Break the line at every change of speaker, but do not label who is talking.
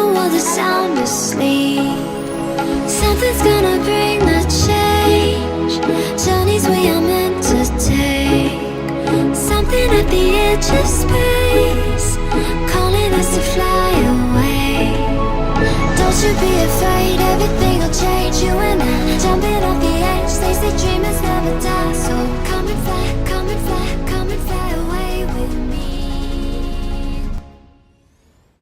the world is sound asleep. Something's gonna bring the change. Journeys we are meant to take. Something at the edge of space, calling us to fly away. Don't you be afraid, everything will